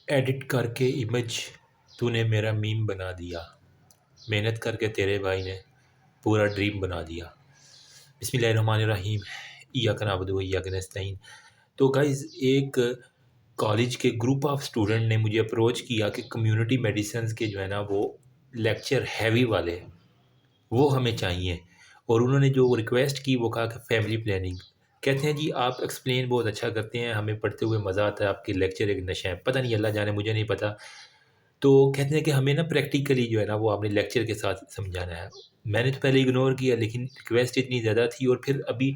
Edit करके image तूने मेरा मीम बना दिया, मेहनत करके तेरे भाई ने पूरा ड्रीम बना दिया। बिस्मिल्लाहिर्रहमानिर्रहीम, इय्याका नअबुदु व इय्याका नस्तईन। तो गाइज़, एक कॉलेज के ग्रुप ऑफ स्टूडेंट ने मुझे अप्रोच किया कि कम्युनिटी मेडिसिन के जो है ना वो लेक्चर हैवी वाले वो हमें चाहिए, और उन्होंने जो रिक्वेस्ट की वो कहा कि फैमिली प्लानिंग। कहते हैं जी आप एक्सप्लेन बहुत अच्छा करते हैं, हमें पढ़ते हुए मज़ा आता है, आपके लेक्चर एक नशा है, पता नहीं अल्लाह जाने, मुझे नहीं पता। तो कहते हैं कि हमें ना प्रैक्टिकली जो है ना वो आपने लेक्चर के साथ समझाना है। मैंने तो पहले इग्नोर किया, लेकिन रिक्वेस्ट इतनी ज़्यादा थी, और फिर अभी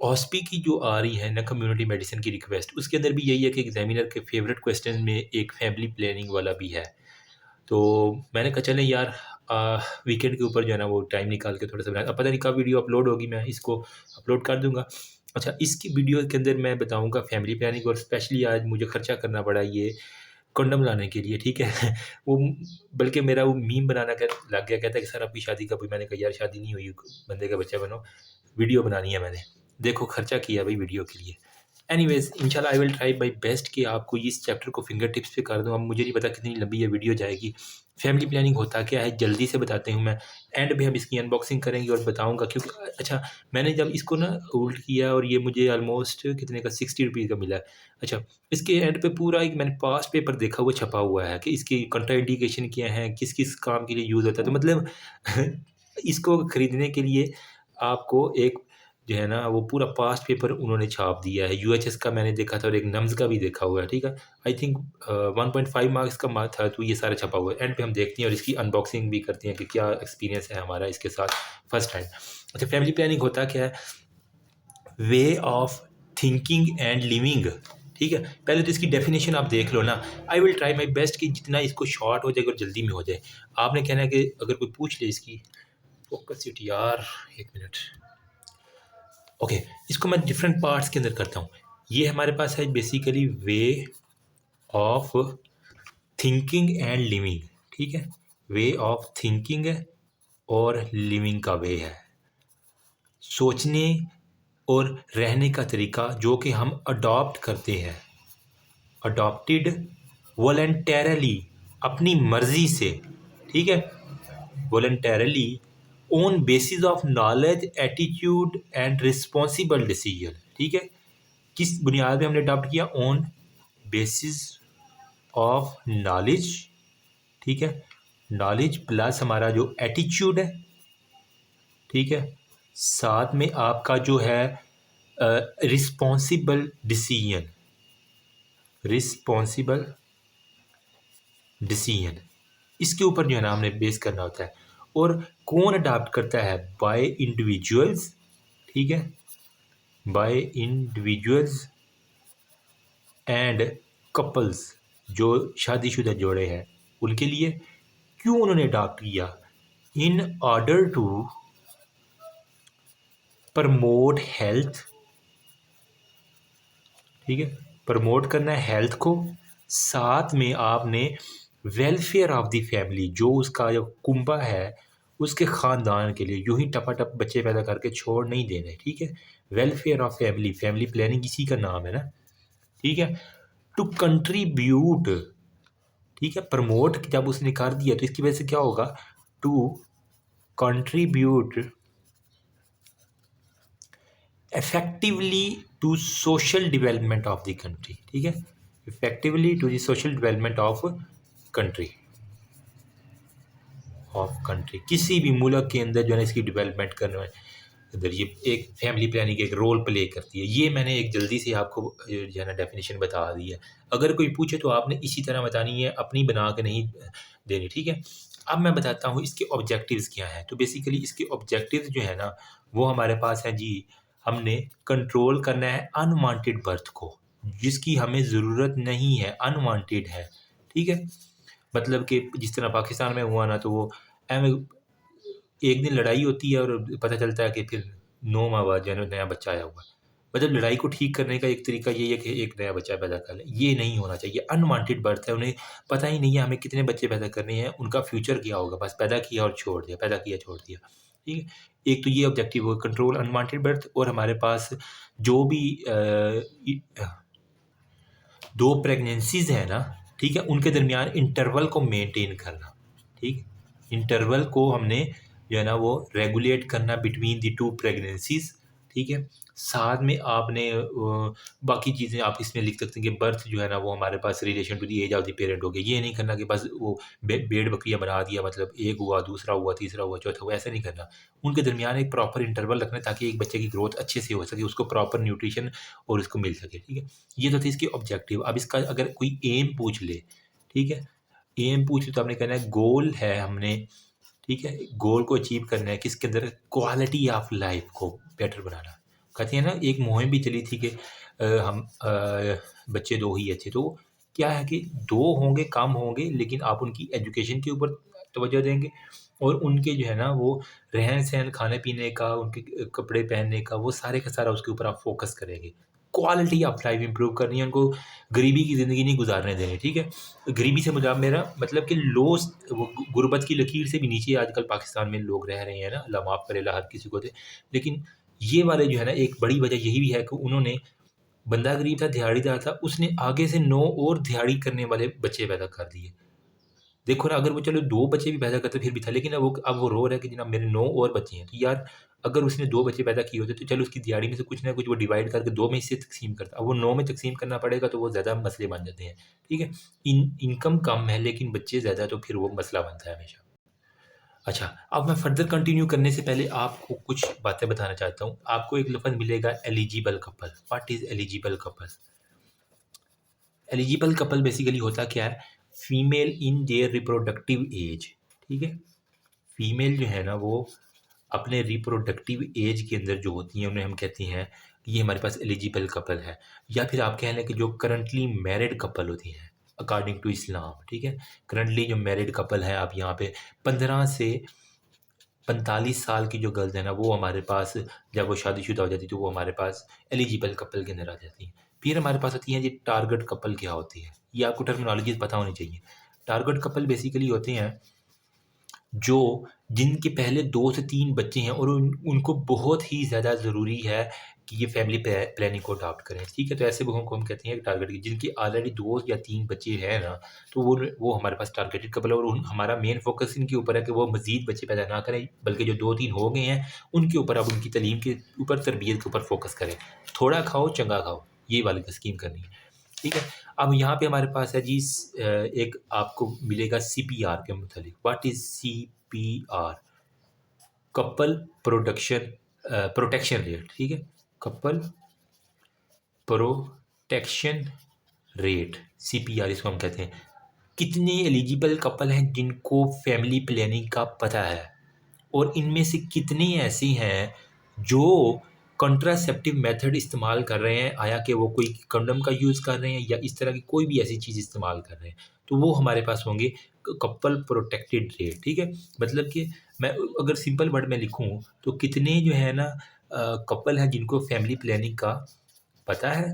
ऑस्पी की जो आ रही है ना कम्युनिटी मेडिसिन की रिक्वेस्ट, उसके अंदर भी यही है कि एग्जामिनर के फेवरेट क्वेश्चन में एक फैमिली प्लानिंग वाला भी है। तो मैंने कहा चलें यार, वीकेंड के ऊपर जो है ना वो टाइम निकाल के थोड़ा सा बना, अब पता नहीं कब वीडियो अपलोड होगी, मैं इसको अपलोड कर दूंगा। अच्छा, इसकी वीडियो के अंदर मैं बताऊंगा फैमिली प्लानिंग, और स्पेशली आज मुझे खर्चा करना पड़ा ये कंडम लाने के लिए, ठीक है। वो बल्कि मेरा वो मीम बनाना लग गया, कहता है कि सर आपकी शादी कब हुई? मैंने कहा यार शादी नहीं हुई, बंदे का बच्चा बनो, वीडियो बनानी है मैंने, देखो खर्चा किया भाई वीडियो के लिए। एनीवेज, इंशाल्लाह I will try my best कि आपको इस चैप्टर को फिंगर टिप्स पे कर दूँ। अब मुझे नहीं पता कितनी लंबी ये वीडियो जाएगी। फैमिली प्लानिंग होता क्या है जल्दी से बताते हूँ मैं, एंड भी हम इसकी अनबॉक्सिंग करेंगे और बताऊँगा, क्योंकि अच्छा, मैंने जब इसको ना होल्ड किया और ये मुझे ऑलमोस्ट कितने का 60 रुपीज़ का मिला है। अच्छा, इसके एंड पे पूरा एक मैंने पास पेपर देखा हुआ छपा हुआ है कि इसकी कंट्राइंडिकेशन क्या है, किस किस काम के लिए यूज़ होता है। तो मतलब इसको खरीदने के लिए आपको एक जो है ना वो पूरा पास्ट पेपर उन्होंने छाप दिया है। यूएचएस का मैंने देखा था और एक नम्स का भी देखा हुआ है, ठीक है। आई थिंक 1.5 मार्क्स का था, तो ये सारा छपा हुआ है। एंड पे हम देखते हैं और इसकी अनबॉक्सिंग भी करते हैं कि क्या एक्सपीरियंस है हमारा इसके साथ फर्स्ट टाइम। अच्छा, फैमिली प्लानिंग होता क्या है? Way of thinking and living, ठीक है। पहले तो इसकी डेफिनेशन आप देख लो ना। I will try my best कि जितना इसको शॉर्ट हो जाएगा और जल्दी में हो जाए। आपने कहना है कि अगर कोई पूछ ले इसकी, फोकस इट यार, एक मिनट। ओके, इसको मैं डिफरेंट पार्ट्स के अंदर करता हूँ। ये हमारे पास है basically way of thinking and living, ठीक है। वे ऑफ थिंकिंग है और लिविंग का वे है, सोचने और रहने का तरीका जो कि हम अडॉप्ट करते हैं, अडॉप्टेड वॉलंटरली, अपनी मर्जी से, ठीक है, voluntarily on basis of knowledge, attitude and responsible decision, ठीक है। किस बुनियाद पे हमने अडॉप्ट किया? ऑन बेसिस ऑफ नॉलेज, ठीक है, नॉलेज प्लस हमारा जो एटीट्यूड है, ठीक है, साथ में आपका जो है रिस्पॉन्सिबल डिसीजन, रिस्पॉन्सिबल डिसीजन, इसके ऊपर जो है ना हमने बेस करना होता है। और कौन अडॉप्ट करता है? बाय इंडिविजुअल्स, ठीक है, बाय इंडिविजुअल्स एंड कपल्स, जो शादीशुदा जोड़े हैं उनके लिए। क्यों उन्होंने अडॉप्ट किया? In order to promote health, ठीक है, प्रमोट करना है हेल्थ को, साथ में आपने वेलफेयर ऑफ द फैमिली, जो उसका जो कुंबा है उसके ख़ानदान के लिए यूं ही टपाटप बच्चे पैदा करके छोड़ नहीं देने, ठीक है। Welfare of family, family planning इसी का नाम है ना, ठीक है। टू कंट्रीब्यूट, ठीक है, प्रमोट जब उसने कर दिया तो इसकी वजह से क्या होगा? To contribute effectively to social development of the country, ठीक है, effectively to the social development of country, किसी भी मुल्क के अंदर जो है इसकी डेवलपमेंट करने में अंदर ये एक फैमिली प्लानिंग एक रोल प्ले करती है। ये मैंने एक जल्दी से आपको जो है ना डेफिनेशन बता दी है। अगर कोई पूछे तो आपने इसी तरह बतानी है, अपनी बना के नहीं देनी, ठीक है। अब मैं बताता हूँ इसके ऑब्जेक्टिव्स क्या हैं। तो बेसिकली इसके ऑब्जेक्टिव्स जो है ना वो हमारे पास है जी। हमने कंट्रोल करना है अनवांटेड बर्थ को, जिसकी हमें ज़रूरत नहीं है, अनवांटेड है, ठीक है। मतलब कि जिस तरह पाकिस्तान में हुआ ना, तो वो एक दिन लड़ाई होती है और पता चलता है कि फिर 9 माह बाद जो है ना नया बच्चा आया हुआ है। मतलब लड़ाई को ठीक करने का एक तरीका यही है कि एक नया बच्चा पैदा कर लें। ये नहीं होना चाहिए, अनवांटेड बर्थ है, उन्हें पता ही नहीं है हमें कितने बच्चे पैदा करने हैं, उनका फ्यूचर क्या होगा, बस पैदा किया और छोड़ दिया, पैदा किया छोड़ दिया, ठीक है। एक तो ये ऑब्जेक्टिव हो कंट्रोल अनवांटेड बर्थ। और हमारे पास जो भी 2 प्रेगनेंसीज है ना, ठीक है, उनके दरमियान इंटरवल को मेंटेन करना, ठीक, इंटरवल को हमने जो है ना वो रेगुलेट करना बिटवीन द टू प्रेगनेंसीज, ठीक है। साथ में आपने बाकी चीज़ें आप इसमें लिख सकते हैं कि बर्थ जो है ना वो हमारे पास relation to the age of the parent हो गया। ये नहीं करना कि बस वो भेड़ बकरियाँ बना दिया, मतलब एक हुआ, दूसरा हुआ, तीसरा हुआ, चौथा हुआ, ऐसा नहीं करना। उनके दरमियान एक प्रॉपर इंटरवल रखना ताकि एक बच्चे की ग्रोथ अच्छे से हो सके, उसको प्रॉपर न्यूट्रिशन और उसको मिल सके, ठीक है। ये तो थे इसके ऑब्जेक्टिव। अब इसका अगर कोई एम पूछ ले, ठीक है, एम पूछ ले तो आपने कहना है गोल है हमने, ठीक है, गोल को अचीव करना है किसके अंदर, क्वालिटी ऑफ लाइफ को बेटर बनाना। कहते हैं ना एक मुहिम भी चली थी कि हम बच्चे दो ही अच्छे, तो क्या है कि दो होंगे कम होंगे लेकिन आप उनकी एजुकेशन के ऊपर तवज्जो देंगे और उनके जो है ना वो रहन सहन, खाने पीने का, उनके कपड़े पहनने का, वो सारे का सारा उसके ऊपर आप फोकस करेंगे। क्वालिटी ऑफ लाइफ इंप्रूव करनी है, उनको गरीबी की ज़िंदगी नहीं गुजारने देनी, ठीक है। गरीबी से मुझे मेरा मतलब कि लो, वो गुर्बत की लकीर से भी नीचे आजकल पाकिस्तान में लोग रह रहे हैं ना, अल्लाह माफ़ करे, अल्लाह हर किसी को दे। लेकिन ये वाले जो है ना, एक बड़ी वजह यही भी है कि उन्होंने, बंदा गरीब था, दिहाड़ीदार था, उसने आगे से 9 और दिहाड़ी करने वाले बच्चे पैदा कर दिए। देखो ना, अगर वो चलो 2 बच्चे भी पैदा करते फिर भी था, लेकिन अब वो रो रहा है कि जनाब मेरे 9 और बच्चे हैं। तो यार अगर उसने 2 बच्चे पैदा किए होते तो चलो उसकी दिहाड़ी में से कुछ ना कुछ वो डिवाइड करके 2 में हिस्से तक़सीम करता। अब वो 9 में तक़सीम करना पड़ेगा तो वो ज़्यादा मसले बन जाते हैं, ठीक है। इनकम कम है लेकिन बच्चे ज़्यादा, तो फिर वो मसला बनता है हमेशा। अच्छा, अब मैं फर्दर कंटिन्यू करने से पहले आपको कुछ बातें बताना चाहता हूँ। आपको एक लफ़्ज़ मिलेगा eligible couple. What is eligible couple? Eligible couple basically होता क्या है, female in their reproductive age, ठीक है। फीमेल जो है ना वो अपने रिप्रोडक्टिव एज के अंदर जो होती हैं उन्हें हम कहते हैं कि ये हमारे पास एलिजिबल कपल है। या फिर आप कह लें कि जो करंटली मैरिड कपल होती हैं अकॉर्डिंग टू इस्लाम, ठीक है। करंटली जो मैरिड कपल है, आप यहाँ पे 15 से 45 साल की जो गर्ल्स हैं ना वो हमारे पास, जब वो शादीशुदा हो जाती है तो वो हमारे पास एलिजिबल कपल के अंदर आ जाती हैं। फिर हमारे पास होती हैं जी टारगेट कपल। क्या होती है ये आपको टर्मिनोलॉजी पता होनी चाहिए। टारगेट कपल बेसिकली होते हैं जो जिनके पहले 2 से 3 बच्चे हैं और उनको बहुत ही ज़्यादा ज़रूरी है कि ये फैमिली प्लानिंग को अडॉप्ट करें, ठीक है। तो ऐसे लोगों को हम कहते हैं टारगेट, जिनके ऑलरेडी 2 या 3 बच्चे हैं ना, तो वो हमारे पास टारगेटेड कपल है। और हमारा मेन फोकस इनके ऊपर है कि वो मज़ीद बच्चे पैदा ना करें, बल्कि जो 2-3 हो गए हैं उनके ऊपर, अब उनकी तालीम के ऊपर, तरबियत के ऊपर फोकस करें। थोड़ा खाओ चंगा खाओ, ये वाली स्कीम करनी है, ठीक है। अब यहाँ पे हमारे पास है जी एक आपको मिलेगा सीपीआर के मुतालिक। What is CPR? Couple protection rate, ठीक है। कपल प्रोटेक्शन रेट, सीपीआर इसको हम कहते हैं। कितने एलिजिबल कपल हैं जिनको फैमिली प्लानिंग का पता है और इनमें से कितने ऐसे हैं जो कॉन्ट्रासेप्टिव मेथड इस्तेमाल कर रहे हैं, आया कि वो कोई कंडोम का यूज़ कर रहे हैं या इस तरह की कोई भी ऐसी चीज़ इस्तेमाल कर रहे हैं, तो वो हमारे पास होंगे कपल प्रोटेक्टेड रेट, ठीक है। मतलब कि मैं अगर सिंपल वर्ड में लिखूं तो कितने जो है ना कपल हैं जिनको फैमिली प्लानिंग का पता है,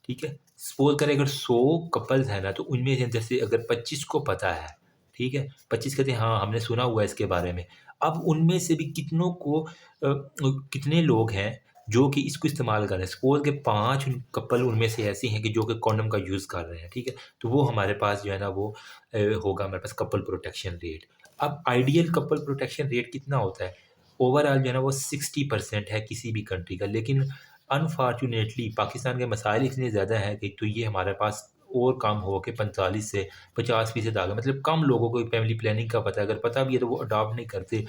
ठीक है। सपोज करें अगर 100 कपल्स हैं ना, तो उनमें से जैसे अगर 25 को पता है, ठीक है, 25 कहते हैं हाँ हमने सुना हुआ है इसके बारे में। अब उनमें से भी कितनों को कितने लोग हैं जो कि इसको इस्तेमाल कर रहे हैं। सपोज के 5 कपल उनमें से ऐसे हैं कि जो कि कॉन्डम का यूज़ कर रहे हैं, ठीक है। तो वो हमारे पास जो है ना वो होगा हमारे पास कपल प्रोटेक्शन रेट। अब आइडियल कपल प्रोटेक्शन रेट कितना होता है? ओवरऑल जो है ना वो 60% है किसी भी कंट्री का, लेकिन अनफॉर्चुनेटली पाकिस्तान के मसाइल इतने ज़्यादा हैं कि तो ये हमारे पास और कम हो के 45 से 50% आ गए। मतलब कम लोगों को फैमिली प्लानिंग का पता है, अगर पता भी है तो वो अडॉप्ट नहीं करते,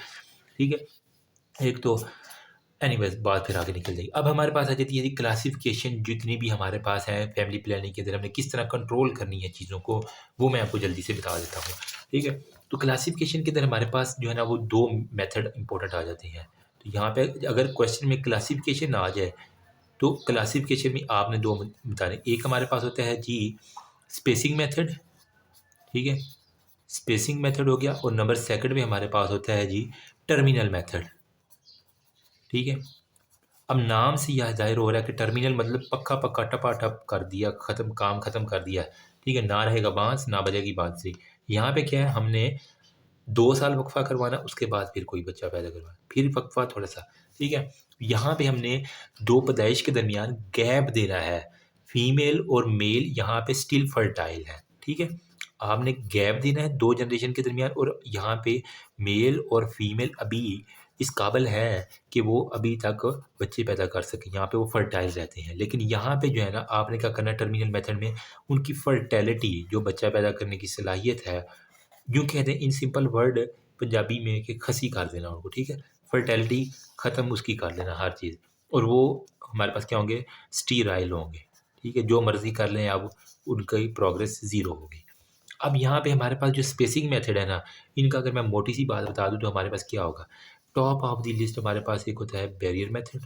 ठीक है। एक तो एनीवेज़ बात फिर आगे निकल जाएगी। अब हमारे पास आ जाती है क्लासिफिकेशन, जितनी भी हमारे पास है फैमिली प्लानिंग के अंदर हमने किस तरह कंट्रोल करनी है चीज़ों को, वो मैं आपको जल्दी से बता देता हूँ, ठीक है। तो क्लासिफिकेशन के अंदर हमारे पास जो है ना वो 2 मेथड इंपॉर्टेंट आ जाते हैं। तो यहाँ पे अगर क्वेश्चन में क्लासिफिकेशन आ जाए तो क्लासिफिकेशन में आपने 2 बताने। एक हमारे पास होता है जी स्पेसिंग मेथड, ठीक है, स्पेसिंग मेथड हो गया। और नंबर सेकंड में हमारे पास होता है जी टर्मिनल मेथड, ठीक है। अब नाम से यह ज़ाहिर हो रहा है कि टर्मिनल मतलब पक्का पक्का टपाटप कर दिया, ख़त्म, काम ख़त्म कर दिया, ठीक है। ना रहेगा बाँस ना बजेगी बाँसुरी। यहाँ पे क्या है, हमने 2 साल वक़्फ़ा करवाना, उसके बाद फिर कोई बच्चा पैदा करवाना, फिर वक़्फ़ा थोड़ा-सा, ठीक है। यहाँ पे हमने 2 पैदाइश के दरमियान गैप देना है। फीमेल और मेल यहाँ पे स्टिल फर्टाइल है, ठीक है। आपने गैप देना है 2 जनरेशन के दरमियान, और यहाँ पे मेल और फीमेल अभी इस काबिल है कि वो अभी तक बच्चे पैदा कर सकें, यहाँ पे वो फर्टाइल रहते हैं। लेकिन यहाँ पे जो है ना, आपने क्या करना है टर्मिनल मेथड में, उनकी फर्टिलिटी, जो बच्चा पैदा करने की सलाहियत है, यूँ कहते हैं इन सिंपल वर्ड पंजाबी में, कि खसी कर देना उनको, ठीक है? फर्टिलिटी ख़त्म उसकी कर देना हर चीज़, और वो हमारे पास क्या होंगे, स्टीराइल होंगे, ठीक है? जो मर्ज़ी कर लें अब, उनकी प्रोग्रेस ज़ीरो होगी। अब यहाँ पे हमारे पास जो स्पेसिंग मेथड है ना, इनका अगर मैं मोटी सी बात बता दूँ तो हमारे पास क्या होगा। टॉप ऑफ द लिस्ट हमारे पास एक होता है बैरियर मेथड,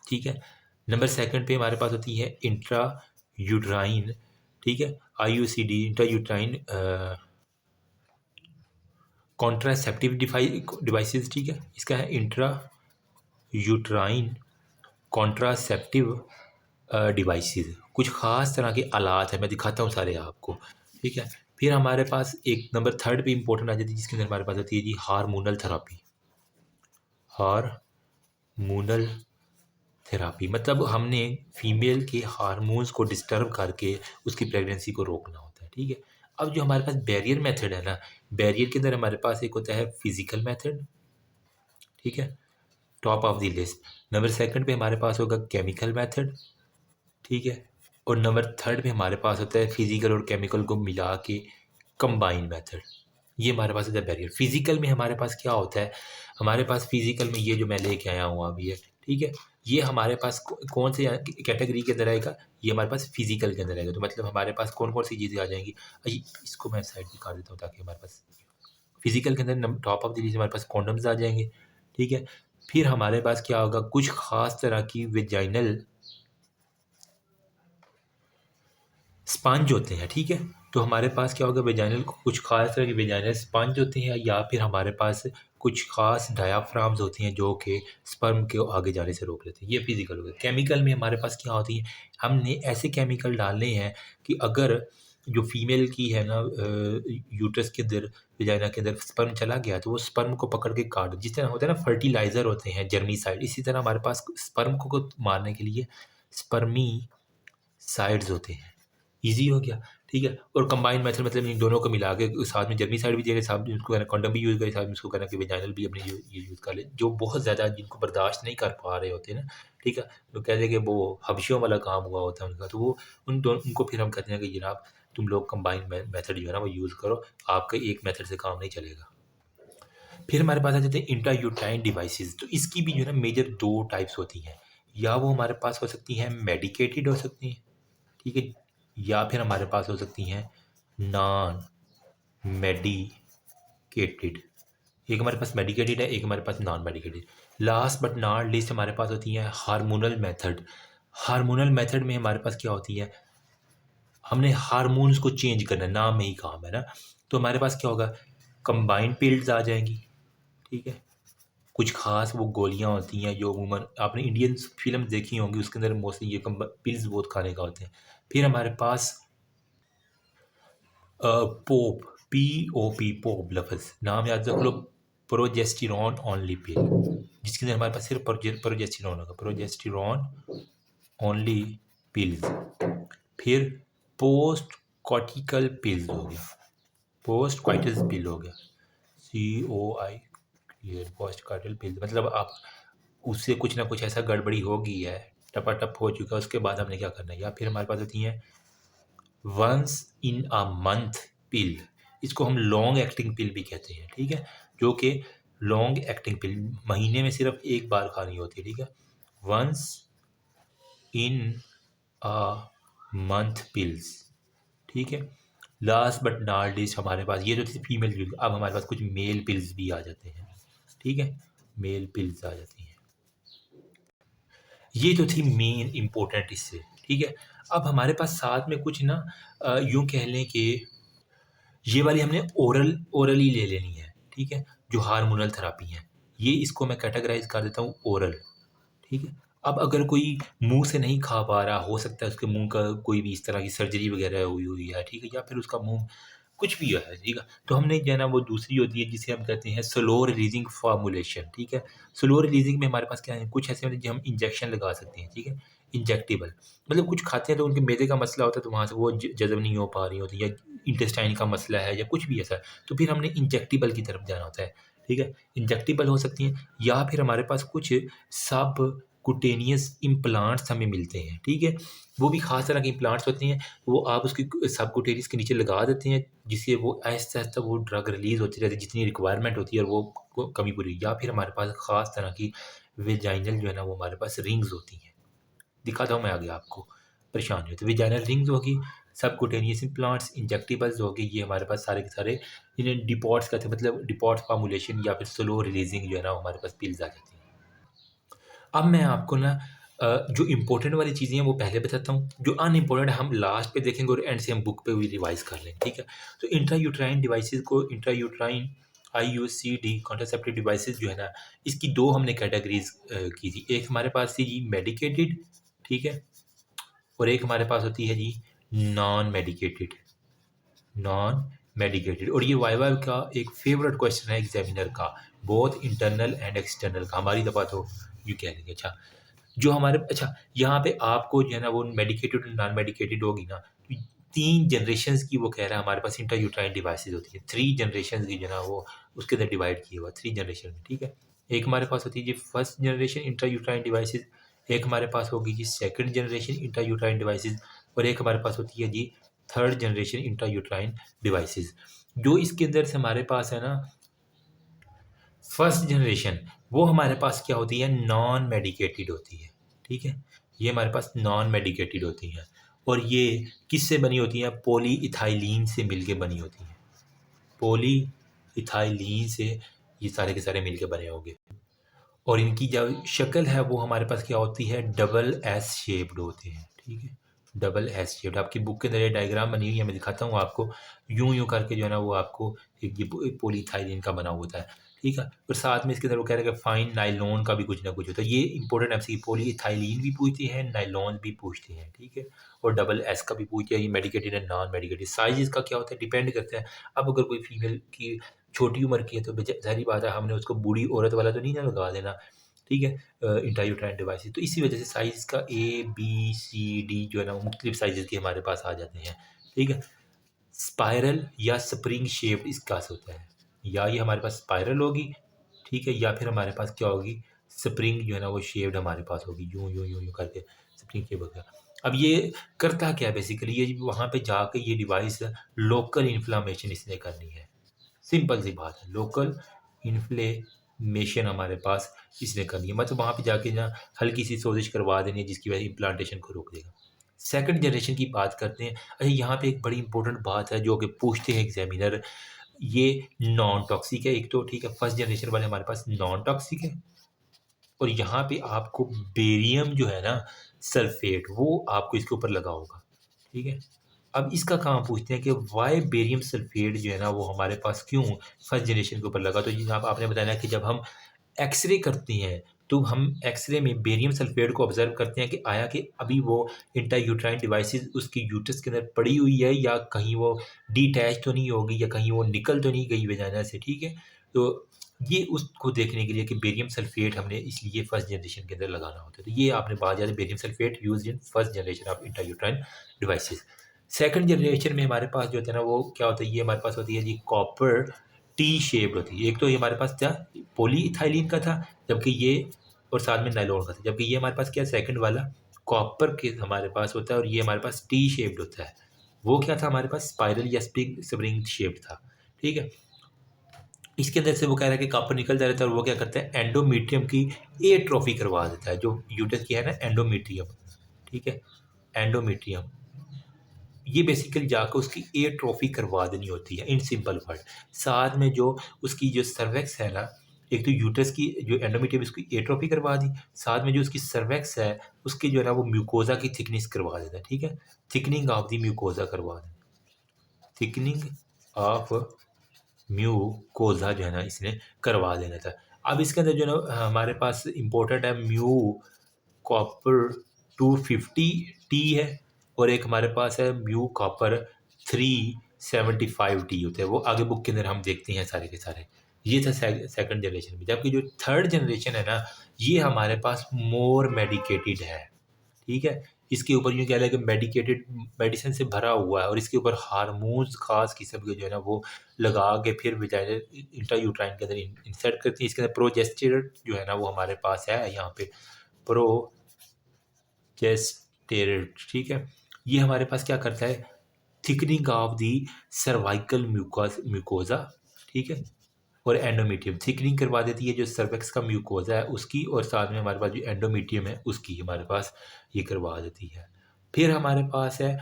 ठीक है? नंबर सेकंड पे हमारे पास होती है इंट्रा यूट्राइन, ठीक है? IUCD, intra uterine contraceptive devices, ठीक है? इसका है इंट्रा यूट्राइन कॉन्ट्रासेप्टिव डिवाइसेस, कुछ ख़ास तरह के आलात हैं, मैं दिखाता हूँ सारे आपको, ठीक है? फिर हमारे पास एक नंबर थर्ड पे इंपॉर्टेंट आ जाती है, जिसके अंदर हमारे पास होती है जी हार्मोनल थेरापी। हार्मोनल थेरापी मतलब हमने फीमेल के हार्मोन्स को डिस्टर्ब करके उसकी प्रेगनेंसी को रोकना होता है, ठीक है? अब जो हमारे पास बैरियर मेथड है ना, बैरियर के अंदर हमारे पास एक होता है फिजिकल मेथड, ठीक है? Top of the list. Number second पे हमारे पास होगा केमिकल मेथड, ठीक है? और नंबर थर्ड पे हमारे पास होता है फिजिकल और केमिकल को मिला के कंबाइन मेथड। ये हमारे पास होता है बैरियर। फिजिकल में हमारे पास क्या होता है, हमारे पास फिजिकल में ये जो मैं लेके आया हूँ अभी है, ठीक है? ये हमारे पास कौन से कैटेगरी के अंदर आएगा, ये हमारे पास फिजिकल के अंदर आएगा। तो मतलब हमारे पास कौन कौन सी चीज़ें आ जाएंगी, इसको मैं साइड में कर देता हूँ ताकि हमारे पास फिजिकल के अंदर टॉप ऑफ द लिस्ट हमारे पास कॉन्डम्स आ जाएंगे, ठीक है? फिर हमारे पास क्या होगा, कुछ खास तरह की वेजाइनल स्पंज होते हैं, ठीक है? तो हमारे पास क्या होगा, वेजाइनल कुछ खास तरह के वेजाइनल स्पंज होते हैं, या फिर हमारे पास कुछ खास डायाफ्राम्स होती हैं जो कि स्पर्म के आगे जाने से रोक लेते हैं। ये फिजिकल हो गया। केमिकल में हमारे पास क्या होती है, हमने ऐसे केमिकल डालने हैं कि अगर जो फीमेल की है ना यूट्रस के अंदर, वेजाइना के अंदर स्पर्म चला गया, तो वो स्पर्म को पकड़ के काट, जिस तरह होता है ना फर्टिलाइजर होते हैं जर्मीसाइड, इसी तरह हमारे पास स्पर्म को मारने के लिए स्पर्मी साइड्स होते हैं। ईज़ी हो गया, ठीक है? और कंबाइंड मेथड मतलब इन दोनों को मिला के साथ में जर्मीसाइड भी देंगे, साथ में उसको कहना कंडोम भी यूज़ करें, साथ में उसको कहना कि वेजाइनल भी अपने यूज़ कर ले। जो बहुत ज़्यादा जिनको बर्दाश्त नहीं कर पा रहे होते हैं ना, ठीक है? तो कहते हैं कि वो हबशियों वाला काम हुआ होता है उनका, तो वो उनको फिर हम कहते हैं कि जनाब तुम लोग कंबाइंड मेथड जो है ना वो यूज़ करो, आपके एक मेथड से काम नहीं चलेगा। फिर हमारे पास आ जाते हैं इंट्रायूटाइन डिवाइसेस। तो इसकी भी जो है ना मेजर 2 टाइप्स होती हैं, या वो हमारे पास हो सकती हैं मेडिकेटेड हो सकती हैं, ठीक है? या फिर हमारे पास हो सकती हैं नॉन मेडिकेटेड। एक हमारे पास मेडिकेटेड है, एक हमारे पास non medicated. Last but not least हमारे पास होती हैं हार्मोनल मेथड। हार्मोनल मेथड में हमारे पास क्या होती है, हमने हार्मोन्स को चेंज करना है, नाम में ही काम है ना। तो हमारे पास क्या होगा, कंबाइंड पिल्स आ जाएंगी, ठीक है? कुछ खास वो गोलियां होती हैं जो अमूमन आपने इंडियन फिल्म देखी होंगी, उसके अंदर मोस्टली ये पिल्स बहुत खाने का होते हैं। फिर हमारे पास पोप, POP, पोप लफ्ज़ नाम याद रख लो, प्रोजेस्टेरॉन ओनली पिल, जिसके अंदर हमारे पास सिर्फ प्रोजेस्टेरॉन होगा, प्रोजेस्टेरॉन ओनली पिल्स। फिर पोस्ट कॉर्टिकल पिल्स हो गया, पोस्ट क्वाइटस पिल हो गया, COI clear, post cortical pills मतलब आप उससे कुछ ना कुछ ऐसा गड़बड़ी हो गई है, टपाटप हो चुका है, उसके बाद हमने क्या करना है। या फिर हमारे पास होती हैं वंस इन अ मंथ पिल, इसको हम लॉन्ग एक्टिंग पिल भी कहते हैं, ठीक है? जो कि लॉन्ग एक्टिंग पिल महीने में सिर्फ एक बार खानी होती है, ठीक है? Once in a month pills, ठीक है? लास्ट बट नॉट लीस्ट हमारे पास ये जो थी फीमेल पिल, अब हमारे पास कुछ मेल पिल्स भी आ जाते हैं, ठीक है? मेल पिल्स आ जाती हैं। ये तो थी मेन इम्पोर्टेंट इससे, ठीक है? अब हमारे पास साथ में कुछ ना यूँ कह लें कि ये वाली हमने ओरली ले लेनी है, ठीक है? जो हार्मोनल थेरापी है, ये इसको मैं कैटेगराइज़ कर देता हूँ ओरल, ठीक है? अब अगर कोई मुँह से नहीं खा पा रहा, हो सकता है उसके मुँह का कोई भी इस तरह की सर्जरी वगैरह हुई हुई है, ठीक है? या फिर उसका मुँह कुछ भी है, ठीक है? तो हमने जो है ना वो दूसरी होती है जिसे हम कहते हैं स्लो रिलीजिंग फॉर्मुलेशन, ठीक है? स्लो रिलीजिंग में हमारे पास क्या है, कुछ ऐसे होते हैं जो हम इंजेक्शन लगा सकते हैं, ठीक है? इंजेक्टेबल, मतलब कुछ खाते हैं तो उनके मैदे का मसला होता है तो वहाँ से वो जज़ब नहीं हो पा रही होती, या इंटेस्टाइन का मसला है या कुछ भी ऐसा है, तो फिर हमने इंजेक्टेबल की तरफ जाना होता है। ठीक है, इंजेक्टेबल हो सकती हैं, या फिर हमारे पास कुछ सब कुटेनियस इम्प्लांट्स हमें मिलते हैं। ठीक है, वो भी ख़ास तरह के इम्प्लांट्स होते हैं, वो आप उसकी सबक्यूटेनियस के नीचे लगा देते हैं, जिससे वो आहिस्ता-आहिस्ता वो ड्रग रिलीज़ होती रहती है जितनी रिक्वायरमेंट होती है, और वो कमी पूरी। या फिर हमारे पास ख़ास तरह की वेजाइनल जो है ना, वो हमारे पास रिंग्स होती हैं। दिखाता हूँ मैं आगे आपको, परेशान नहीं होते। वेजाइनल रिंग्स होगी, सबक्यूटेनियस इम्प्लांट्स, इंजेक्टेबल्स होगी, ये हमारे पास सारे के सारे, इन्हें डिपॉट्स कहते हैं, मतलब डिपॉट फॉर्मुलेशन या फिर स्लो रिलीजिंग जो है ना, हमारे पास पिल्स आ जाती हैं। अब मैं आपको ना जो इम्पोर्टेंट वाली चीज़ें हैं वो पहले बताता हूँ, जो अनइम्पोर्टेंट हम लास्ट पे देखेंगे और एंड से हम बुक पे भी रिवाइज़ कर लेंगे। ठीक है? तो इंट्रायूट्राइन डिवाइसेज़ को इंट्रायूट्राइन आईयूसीडी कॉन्ट्रासेप्टिव डिवाइसेज़ जो है ना, इसकी 2 हमने कैटेगरीज़ की थी। एक हमारे पास थी जी मेडिकेटेड, ठीक है? और एक हमारे पास होती है जी नॉन मेडिकेटेड, नॉन मेडिकेटेड। और ये वाइवा का एक फेवरेट क्वेश्चन है एग्जामिनर का, बोथ इंटरनल एंड एक्सटर्नल का। हमारी दफ़ा तो ये कह लेंगे। अच्छा, जो हमारे, अच्छा यहाँ पे आपको जो है ना वो मेडिकेटेड और नॉन मेडिकेटेड होगी ना, तो 3 जनरेशंस की वो कह रहा है हमारे पास इंट्रायूट्राइन डिवाइसेज़ होती है। 3 जनरेशंस की जो है ना वो उसके अंदर डिवाइड किया हुआ 3 जनरेशन में। ठीक है? एक हमारे पास होती है जी फर्स्ट जनरेशन इंट्रायूट्राइन डिवाइसेज़, एक हमारे पास होगी जी सेकंड जनरेशन इंट्रायूट्राइन डिवाइसेज़, और एक हमारे पास होती है जी थर्ड जनरेशन इंट्रायूट्राइन डिवाइसेज़। जो इसके अंदर से हमारे पास है ना फर्स्ट जनरेशन, वो हमारे पास क्या होती है, नॉन मेडिकेटेड होती है। ठीक है, ये हमारे पास नॉन मेडिकेटेड होती हैं, और ये किससे बनी होती हैं, पॉली इथाइलिन से मिलके बनी होती हैं। पॉली इथाइलिन से ये सारे के सारे मिलके बने होंगे, और इनकी जो शक्ल है वो हमारे पास क्या होती है, डबल एस शेप्ड होते हैं। ठीक है, डबल एस शेप्ड। आपकी बुक के अंदर ये डायग्राम बनी हुई है, मैं दिखाता हूँ आपको। यूं यूं करके जो है ना वो आपको एक ये पॉलीथाइलिन का बना होता है। ठीक है, और साथ में इसके अंदर वो कह रहे हैं कि फाइन नाइलॉन का भी कुछ ना कुछ होता है। ये इंपॉर्टेंट एमसी, पॉलीइथाइलिन भी पूछती है, नाइलॉन भी पूछती हैं। ठीक है, और डबल एस का भी पूछती है। ये medicated and non medicated. Size इसका क्या होता है, डिपेंड करता है। अब अगर कोई फीमेल की छोटी उम्र की है तो ज़ाहिर बात है हमने उसको बूढ़ी औरत वाला तो नहीं ना लगा देना। ठीक है, इंट्रायूट्राइन डिवाइसेस, तो इसी वजह से साइज़ का ए बी सी डी जो है ना वो मुख्तलिफ साइज़ के हमारे पास आ जाते हैं। ठीक है, स्पाइरल या स्प्रिंग शेप्ड इसका होता है, या ये हमारे पास स्पाइरल होगी, ठीक है, या फिर हमारे पास क्या होगी, स्प्रिंग जो है ना वो शेप्ड हमारे पास होगी, यूं यूं यूं यूं करके स्प्रिंग शेप होगा। अब ये करता क्या है बेसिकली, ये वहाँ पे जाके ये डिवाइस लोकल इन्फ्लामेशन इसने करनी है। सिंपल सी बात है, लोकल इन्फ्लेमेशन हमारे पास इसने करनी है, मतलब वहाँ पे जाके ना हल्की सी सोजिश करवा देनी है जिसकी वजह इम्प्लांटेशन को रोक देगा। सेकंड जनरेशन की बात करते हैं। अच्छा, यहाँ पे एक बड़ी इंपॉर्टेंट बात है जो कि पूछते हैं एग्जामिनर, ये नॉन टॉक्सिक है एक तो, ठीक है, फर्स्ट जनरेशन वाले हमारे पास नॉन टॉक्सिक है, और यहाँ पे आपको बेरियम जो है ना सल्फेट वो आपको इसके ऊपर लगा होगा। ठीक है, अब इसका काम पूछते हैं कि वाई बेरियम सल्फेट जो है ना वो हमारे पास क्यों फर्स्ट जनरेशन के ऊपर लगा। तो जनाब आपने बताया कि जब हम एक्सरे करते हैं तो हम एक्सरे में बेरियम सल्फेट को ऑब्जर्व करते हैं कि आया कि अभी वो इंट्रायूट्राइन डिवाइसेस उसकी यूट्रस के अंदर पड़ी हुई है, या कहीं वो डिटैच तो नहीं होगी, या कहीं वो निकल तो नहीं गई वजाना से। ठीक है, तो ये उसको देखने के लिए कि बेरियम सल्फेट हमने इसलिए फर्स्ट जनरेशन के अंदर लगाना होता है। तो ये आपने बात याद है, barium sulphate use in first generation of intrauterine devices. Second generation में हमारे पास जो होता है ना वो क्या होता है, ये हमारे पास होती है जी कॉपर टी शेप्ड होती है। एक तो ये हमारे पास क्या पॉलीइथाइलिन का था, जबकि ये, और साथ में नायलॉन का था, जबकि ये हमारे पास क्या सेकंड वाला कॉपर के हमारे पास होता है, और ये हमारे पास टी शेप्ड होता है। वो क्या था हमारे पास, स्पाइरल या स्प्रिंग शेप्ड था। ठीक है, इसके अंदर से वो कह रहा है कि कॉपर निकलता रहता है, और वो क्या करता है, एंडोमीट्रियम की एट्रोफी करवा देता है, जो यूट्रस की है ना एंडोमीट्रियम। ठीक है, एंडोमीट्रियम ये बेसिकली जाकर उसकी एट्रोफी करवा देनी होती है इन सिंपल वर्ड। साथ में जो उसकी जो सर्वेक्स है ना, एक तो यूट्रस की जो एंडोमेट्रियम उसकी एट्रोफी करवा दी, साथ में जो उसकी सर्वेक्स है उसकी जो है ना वो म्यूकोजा की थिकनेस करवा देता है। ठीक है, थिकनिंग ऑफ द म्यूकोजा करवा दें, थिकनिंग ऑफ म्यूकोजा जो है ना इसने करवा देना था। अब इसके अंदर जो है ना हमारे पास इंपॉर्टेंट है म्यू कॉपर 250 टी है, और एक हमारे पास है म्यू कॉपर 375 टी होते हैं। वो आगे बुक के अंदर हम देखते हैं सारे के सारे। ये था सेकंड जनरेशन में, जबकि जो थर्ड जनरेशन है ना ये हमारे पास मोर मेडिकेटेड है। ठीक है। इसके ऊपर यूँ कह लें कि मेडिकेटेड मेडिसिन से भरा हुआ है और इसके ऊपर हार्मोन्स ख़ास किस्म के जो है ना वो लगा के फिर वजाइनल इंट्रायूट्राइन के अंदर इंसर्ट करती है। इसके अंदर प्रोजेस्टेरोन जो है ना वो हमारे पास है यहाँ पे, प्रोजेस्टेरोन, ठीक है। ये हमारे पास क्या करता है, thickening of the cervical mucosa, ठीक है, और एंडोमेट्रियम थिकनिंग करवा देती है जो सर्विक्स का म्यूकोजा है उसकी, और साथ में हमारे पास जो एंडोमेट्रियम है उसकी हमारे पास ये करवा देती है। फिर हमारे पास है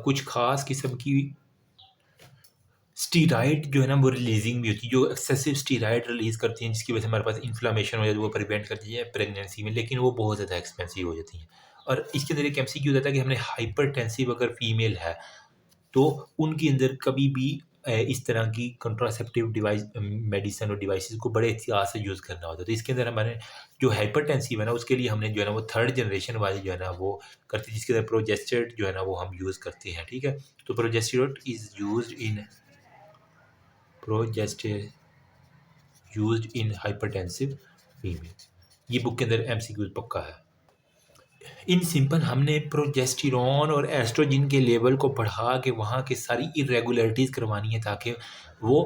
कुछ ख़ास किस्म की स्टीराइड जो है ना वो रिलीजिंग भी होती है, जो एक्सेसिव स्टीराइड रिलीज़ करती हैं जिसकी वजह से हमारे पास इन्फ्लामेशन हो जाती है, वो प्रिवेंट करती है प्रेगनेंसी में, लेकिन वो बहुत ज़्यादा एक्सपेंसिव हो जाती हैं। और इसके अंदर एक एमसीक्यू होता है कि हमने हाइपरटेंसिव अगर फीमेल है तो उनके अंदर कभी भी इस तरह की कंट्रासेप्टिव डिवाइस मेडिसिन और डिवाइसेस को बड़े एहतियात से यूज़ करना होता है। तो इसके अंदर हमारे जो हाइपरटेंसिव है ना उसके लिए हमने जो है ना वो थर्ड जनरेशन वाली जो है ना वो करते हैं, जिसके अंदर प्रोजेस्टेरोन जो है ना वो हम यूज़ करते हैं, ठीक है। तो progesterone is used in hypertensive female. ये बुक के अंदर एमसीक्यू पक्का है। इन सिंपल हमने प्रोजेस्टेरोन और एस्ट्रोजन के लेवल को बढ़ा के वहाँ की सारी इरेगुलरिटीज़ करवानी है ताकि वो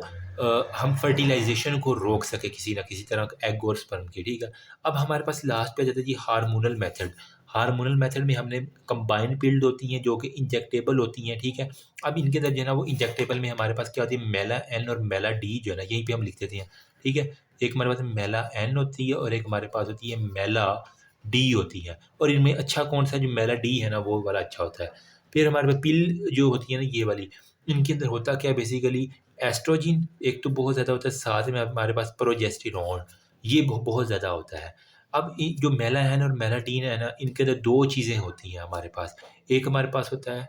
हम फर्टिलाइजेशन को रोक सके किसी ना किसी तरह एग और स्पर्म के, ठीक है। अब हमारे पास लास्ट पे आ जाता है जी हार्मोनल मेथड। हार्मोनल मेथड में हमने कंबाइंड पिल्ड होती हैं जो कि इंजेक्टेबल होती हैं, ठीक है। अब इनके अंदर जो है ना वो इंजेक्टेबल में हमारे पास क्या होती है, मेला एन और मेला डी जो है ना यहीं पे हम लिख देते हैं, ठीक है। एक हमारे पास मेला एन होती है और एक हमारे पास होती है मेला डी होती है, और इनमें अच्छा कौन सा, जो मेला डी है ना वो वाला अच्छा होता है। फिर हमारे पास पिल जो होती है ना ये वाली, इनके अंदर होता क्या है बेसिकली, एस्ट्रोजन एक तो बहुत ज़्यादा होता है, साथ में हमारे पास प्रोजेस्टेरोन ये बहुत ज़्यादा होता है। अब जो मेलाएन और मेलाटीन है ना इनके अंदर दो चीज़ें होती हैं हमारे पास, एक हमारे पास होता है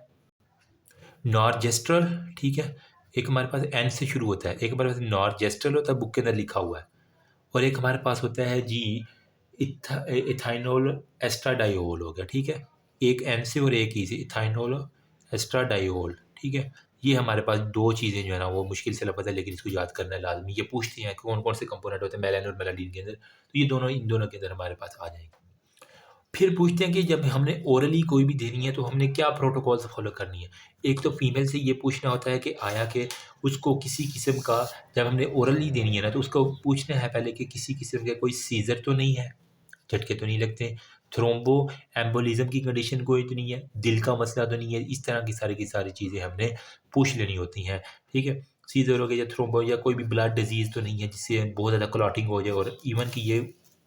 नॉर्जेस्ट्रल, ठीक है। एक हमारे पास एन से शुरू होता है, एक हमारे पास नॉर्जेस्ट्रल होता है, बुक के अंदर लिखा हुआ है, और एक हमारे पास होता है जी इथाइनोल एस्ट्राडायोल हो गया, ठीक है। एक एन से और एक ई से, इथाइनोल एस्ट्राडायोल, ठीक है। ये हमारे पास दो चीज़ें जो है ना वो मुश्किल से लफज है लेकिन इसको याद करना है लाजमी। ये पूछते हैं कौन कौन से कंपोनेंट होते हैं मेलानिन और मेलानिन के अंदर, तो ये दोनों इन दोनों के अंदर हमारे पास आ जाएंगे। फिर पूछते हैं कि जब हमने ओरली कोई भी देनी है तो हमने क्या प्रोटोकॉल्स फॉलो करनी है। एक तो फीमेल से ये पूछना होता है कि आया कि उसको किसी किस्म का, जब हमने ओरली देनी है ना तो उसको पूछना है पहले कि किसी किस्म का कोई सीज़र तो नहीं है, झटके तो नहीं लगते, थ्रोम्बो एम्बोलिज्म की कंडीशन कोई तो नहीं है, दिल का मसला तो नहीं है, इस तरह की सारी चीज़ें हमने पूछ लेनी होती हैं, ठीक है। सीज़र हो गया या थ्रोम्बो या कोई भी ब्लड डिजीज़ तो नहीं है जिससे बहुत ज़्यादा क्लॉटिंग हो जाए और इवन कि ये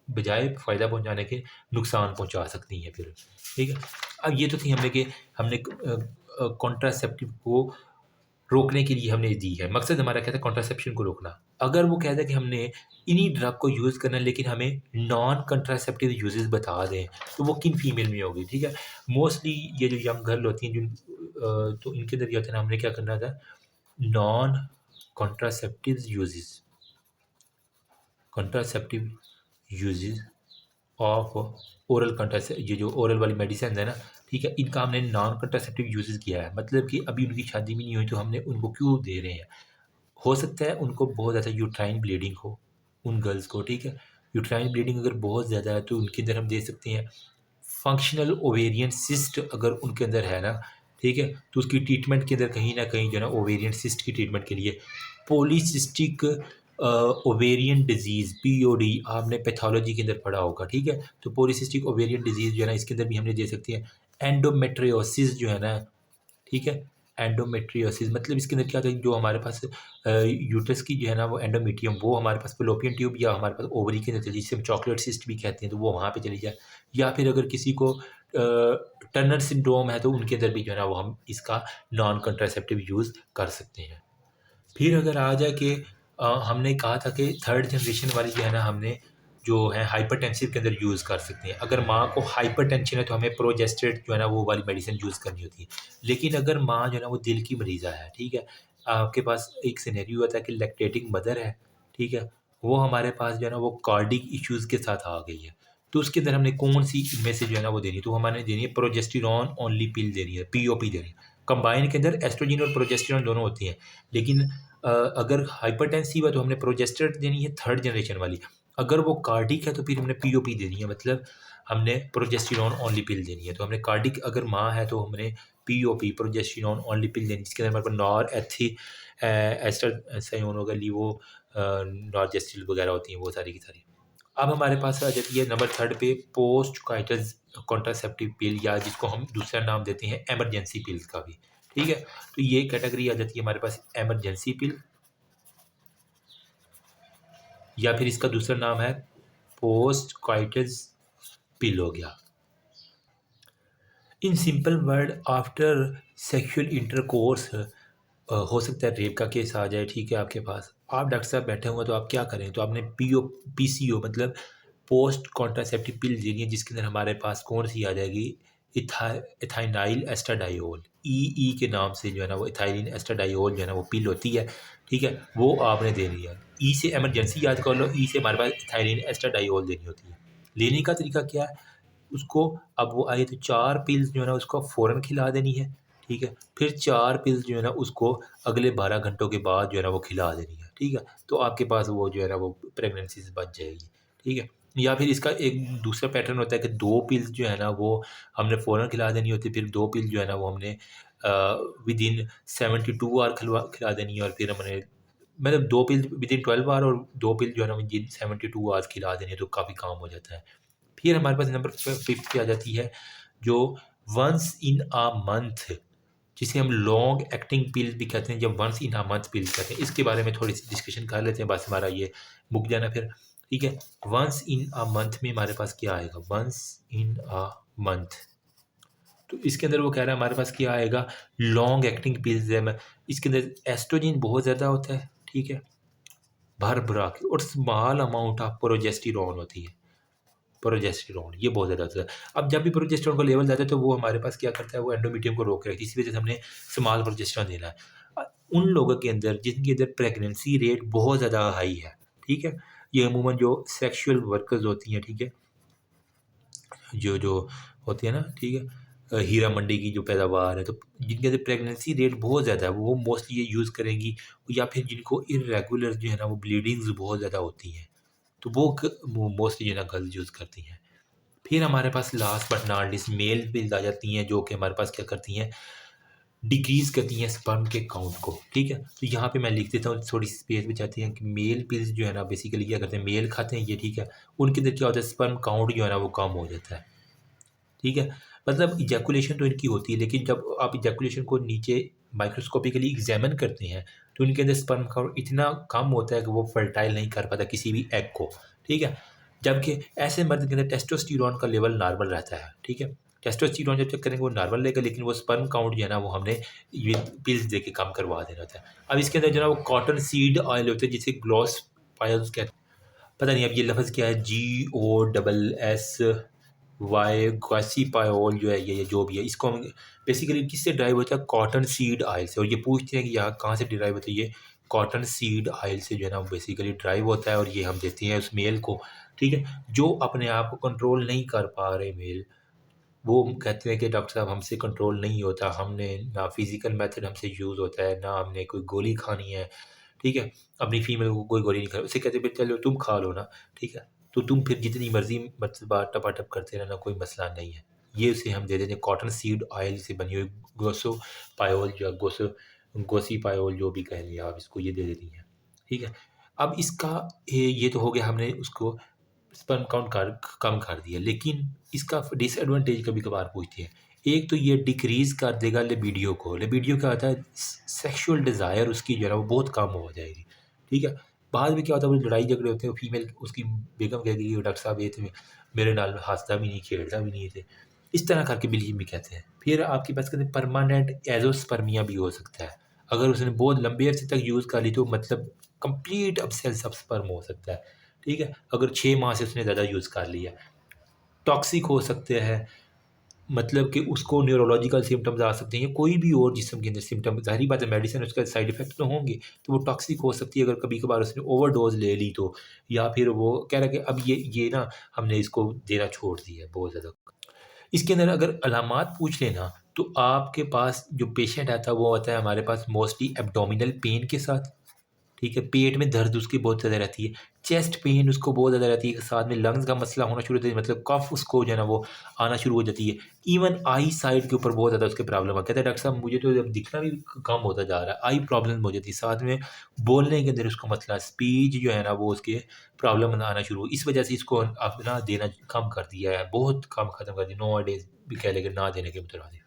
बजाय फ़ायदा पहुंचाने के नुकसान पहुंचा सकती हैं फिर, ठीक है। अब ये तो थी हमने कि हमने कॉन्ट्रासेप्टिव को रोकने के लिए हमने दी है, मकसद हमारा क्या था, कॉन्ट्रासेप्शन को रोकना। अगर वो कहता है कि हमने इन्हीं ड्रग को यूज़ करना है लेकिन हमें नॉन कॉन्ट्रासेप्टिव यूजेस बता दें तो वो किन फीमेल में होगी, ठीक है। मोस्टली ये जो यंग गर्ल होती हैं जिन तो इनके अंदर ये होता है ना, हमने क्या करना था, non contraceptive uses of oral contraceptive, ये जो ओरल वाली मेडिसिन है ना, ठीक है, इनका हमने नॉन कंट्रासेप्टिव यूजेस किया है, मतलब कि अभी उनकी शादी भी नहीं हुई तो हमने उनको क्यों दे रहे हैं। हो सकता है उनको बहुत ज़्यादा यूट्राइन ब्लीडिंग हो उन गर्ल्स को, ठीक है। यूट्राइन ब्लीडिंग अगर बहुत ज़्यादा है तो उनके अंदर हम दे सकते हैं फंक्शनल ओवेरियन सिस्ट, अगर उनके अंदर है ना, ठीक है, तो उसकी ट्रीटमेंट के अंदर कहीं ना कहीं जो है ना ओवेरियन सिस्ट की ट्रीटमेंट के लिए पॉलीसिस्टिक ओवेरियन डिजीज़ पीओडी आपने पैथोलॉजी के अंदर पढ़ा होगा, ठीक है। तो पॉलीसिस्टिक ओवेरियन डिजीज़ जो है ना इसके अंदर भी हमने दे सकते हैं। एंडोमेट्रियोसिस जो है ना, ठीक है, एंडोमेट्रियोसिस मतलब इसके अंदर क्या था, जो हमारे पास यूट्रस की जो है ना वो एंडोमेट्रियम वो हमारे पास फेलोपियन ट्यूब या हमारे पास ओवरी के अंदर जिसे हम चॉकलेट सिस्ट भी कहते हैं तो वो वहाँ पे चली जाए, या फिर अगर किसी को टर्नर सिंड्रोम है तो उनके अंदर भी जो है ना वो हम इसका नॉन कंट्रासेप्टिव यूज़ कर सकते हैं। फिर अगर आ जाए कि हमने कहा था कि थर्ड जनरेशन वाली जो है ना हमने जो है हाइपरटेंसिव के अंदर यूज़ कर सकते हैं। अगर माँ को हाइपरटेंशन है तो हमें प्रोजेस्टेरोन जो है ना वो वाली मेडिसिन यूज़ करनी होती है। लेकिन अगर माँ जो है ना वो दिल की मरीज़ा है, ठीक है, आपके पास एक सिनेरियो होता है कि लैक्टेटिंग मदर है, ठीक है, वो हमारे पास जो है ना वो कार्डिक इश्यूज़ के साथ आ गई है, तो उसके अंदर हमने कौन-सी इनमें से जो है ना वो देनी है, तो हमारे देनी है प्रोजेस्टेरोन ओनली पिल देनी है, पीओपी देनी है। कंबाइन के अंदर एस्ट्रोजन और प्रोजेस्टेरोन दोनों होती हैं, लेकिन अगर हाइपरटेंसिव है तो हमने प्रोजेस्टेरोन देनी है थर्ड जनरेशन वाली, अगर वो कार्डिक है तो फिर हमने पीओपी देनी है, मतलब हमने प्रोजेस्टेरॉन ओनली पिल देनी है। तो हमने कार्डिक अगर माँ है तो हमने पीओपी प्रोजेस्टेरॉन ओनली पिल देनी, जिसके अंदर हमारे पास नॉर एथी एस्टर साइन होगा, लीवो नॉर्जेस्टिल वगैरह होती हैं वो सारी की सारी। अब हमारे पास आ जाती है नंबर 3 पे पोस्ट काइटस कॉन्ट्रासेप्टिव पिल, या जिसको हम दूसरा नाम देते हैं एमरजेंसी पिल्स का भी, ठीक है। तो ये कैटेगरी आ जाती है हमारे पास एमरजेंसी पिल, या फिर इसका दूसरा नाम है पोस्ट काइटस पिल हो गया। In simple word after sexual intercourse हो सकता है रेप का केस आ जाए, ठीक है आपके पास, आप डॉक्टर साहब बैठे हुए तो आप क्या करें, तो आपने पीसीओ मतलब पोस्ट कॉन्ट्रासेप्टिव पिल देनी है, जिसके अंदर हमारे पास कौन सी आ जाएगी, इथाइनाइल एस्ट्राडायोल, ई के नाम से जो है ना वो इथाइलिन एस्ट्राडायोल जो है ना वो पिल होती है, ठीक है, वो आपने देनी है। ई से एमरजेंसी याद कर लो, ई से हमारे पास इथाइलिन एस्ट्राडायोल देनी होती है। लेने का तरीका क्या है, उसको अब वो आए तो 4 पिल्स जो है ना उसको फ़ौरन खिला देनी है, ठीक है। फिर 4 पिल्स जो है ना उसको अगले 12 घंटों के बाद जो है ना वो खिला देनी है, ठीक है। तो आपके पास वो जो है ना वो प्रेगनेंसीज बच जाएगी, ठीक है। या फिर इसका एक दूसरा पैटर्न होता है कि 2 पिल्स जो है ना वो हमने फ़ौरन खिला देनी होती है, फिर 2 पिल जो है ना वो हमने विदिन 72 आवर खिला देनी है, और फिर हमने मतलब 2 पिल विदिन 12 आवर और 2 पिल जो है ना विदिन 72 आवर्स खिला देनी है, तो काफ़ी काम हो जाता है। फिर हमारे पास नंबर 5 पे आ जाती है जो वंस इन अ मंथ, जिसे हम लॉन्ग एक्टिंग पिल भी कहते हैं, जब वंस इन अ मंथ पिल कहते हैं, इसके बारे में थोड़ी सी डिस्कशन कर लेते हैं, बस हमारा ये मुक जाना फिर, ठीक है। वंस इन अ मंथ में हमारे पास क्या आएगा, वंस इन अ मंथ, तो इसके अंदर वो कह रहा है हमारे पास क्या आएगा, लॉन्ग एक्टिंग पिल्स है, इसके अंदर एस्ट्रोजन बहुत ज़्यादा होता है, ठीक है, भर भरा के, और स्मॉल अमाउंट ऑफ प्रोजेस्टेरॉन होती है, प्रोजेस्टेरॉन ये बहुत ज़्यादा होता है। अब जब भी प्रोजेस्टेरॉन का लेवल ज़्यादा है तो वो हमारे पास क्या करता है, वो एंडोमेट्रियम को रोक रखती है, इसी वजह से हमने स्मॉल प्रोजेस्टेरॉन देना है। उन लोगों के अंदर जिनके अंदर प्रेगनेंसी रेट बहुत ज़्यादा हाई है, ठीक है, ये अमूमन जो सेक्सुअल वर्कर्स होती हैं, ठीक है, जो जो होती है ना, ठीक है, हीरा मंडी की जो पैदावार है, तो जिनके अंदर प्रेगनेंसी रेट बहुत ज़्यादा है वो मोस्टली ये यूज़ करेंगी, या फिर जिनको इरेगुलर जो है ना वो ब्लीडिंग्स बहुत ज़्यादा होती हैं, तो वो मोस्टली जो है ना गर्ल्स यूज़ करती हैं। फिर हमारे पास last but not least male pills आ जाती हैं, जो कि हमारे पास क्या करती हैं, डिक्रीज़ करती हैं स्पर्म के काउंट को, ठीक है। तो यहाँ पे मैं लिख देता हूँ, थोड़ी सी स्पेस बचाती हैं कि मेल पिल्स जो है ना बेसिकली क्या करते हैं, मेल खाते हैं ये, ठीक है, उनके अंदर क्या होता है, स्पर्म काउंट जो है ना वो कम हो जाता है, ठीक है। मतलब इजैकुलेशन तो इनकी होती है, लेकिन जब आप इजैकुलेशन को नीचे माइक्रोस्कोपिकली एग्जामिन करते हैं तो इनके अंदर स्पर्म काउंट इतना कम होता है कि वो फर्टाइल नहीं कर पाता किसी भी एग को, ठीक है। जबकि ऐसे मर्द के अंदर टेस्टोस्टेरोन का लेवल नॉर्मल रहता है, ठीक है। टेस्टोस्टेरोन जब चेक करेंगे वो नॉर्मल रहेगा, लेकिन वो स्पर्म काउंट जो है ना वो हमने ये पिल्स दे के कम करवा देना होता है। अब इसके अंदर जो है ना वो कॉटन सीड ऑयल होता है, जिसे ग्लॉस पायल्स कहते हैं, पता नहीं अब ये लफ्ज़ क्या है, GOSS गॉसी पायोल जो है ये जो भी है, इसको हम बेसिकली किससे ड्राइव होता है, कॉटन सीड ऑयल से, और ये पूछते हैं कि यहाँ कहाँ से ड्राइव होता है, ये कॉटन सीड ऑयल से जो है ना बेसिकली ड्राइव होता है, और ये हम देते हैं उस मेल को, ठीक है। जो अपने आप को कंट्रोल नहीं कर पा रहे मेल, वो कहते हैं कि डॉक्टर साहब हमसे कंट्रोल नहीं होता, हमने ना फिज़िकल मेथड हमसे यूज़ होता है, ना हमने कोई गोली खानी है, ठीक है, अपनी फीमेल को कोई गोली नहीं खा, उसे कहते हैं चलो तुम खा लो ना, ठीक है, तो तुम फिर जितनी मर्जी मतलब टपाटप करते रहना, कोई मसला नहीं है। ये उसे हम दे देते हैं कॉटन सीड ऑयल से बनी हुई गोसो पायोल या गोसी पायोल जो भी कह लिया आप इसको, ये दे देती हैं, ठीक है। अब इसका ये तो हो गया, हमने उसको स्पर्म काउंट कम कर दिया, लेकिन इसका डिसएडवांटेज कभी कभार पूछती है। एक तो ये डिक्रीज़ कर देगा लिबिडो को, लिबिडो क्या होता है, सेक्सुअल डिज़ायर उसकी जो है ना वो बहुत कम हो जाएगी, ठीक है। बाद में क्या होता है, वो लड़ाई झगड़े होते हैं, फीमेल उसकी बेगम कहेगी कि डॉक्टर साहब ये तो मेरे नाल हंसता भी नहीं खेलता भी नहीं थे, इस तरह करके बिलीव भी कहते हैं। फिर आपके पास कहते हैं परमानेंट एजोस्पर्मिया भी हो सकता है, अगर उसने बहुत लंबे अरसे तक यूज़ कर ली तो मतलब कंप्लीट अपसेल्स ऑफ स्पर्म हो सकता है, ठीक है, अगर 6 माह से उसने ज़्यादा यूज़ कर लिया। टॉक्सिक हो सकते हैं, मतलब कि उसको न्यूरोलॉजिकल सिम्पटम्स आ सकते हैं, या कोई भी और जिस्म के अंदर सिम्पटम, ज़ाहिर बात है मेडिसिन उसका साइड इफ़ेक्ट तो होंगे, तो वो टॉक्सिक हो सकती है अगर कभी-कभार उसने ओवरडोज़ ले ली तो, या फिर वो कह रहा है कि अब ये ना हमने इसको देना छोड़ दिया है बहुत ज़्यादा। इसके अंदर अगर अलामात पूछ लें ना, तो आपके पास जो पेशेंट आता है वो आता है हमारे पास मोस्टली एब्डोमिनल पेन के साथ, ठीक है। पेट में दर्द उसकी बहुत ज़्यादा रहती है, चेस्ट पेन उसको बहुत ज़्यादा रहती है, साथ में लंग्स का मसला होना शुरू होता है, मतलब कफ उसको जो है ना वो आना शुरू हो जाती है। इवन आई साइड के ऊपर बहुत ज़्यादा उसके प्रॉब्लम है, कहता है डॉक्टर साहब मुझे तो अब दिखना भी कम होता जा रहा है, आई प्रॉब्लम हो जाती है, साथ में बोलने के अंदर उसको मसला, स्पीच जो है ना वो उसके प्रॉब्लम आना शुरू हो, इस वजह से इसको अपना देना कम कर दिया है, बहुत कम ख़त्म कर दिया, नो डेज भी कह लेंगे ना देने के मुतरादिफ है।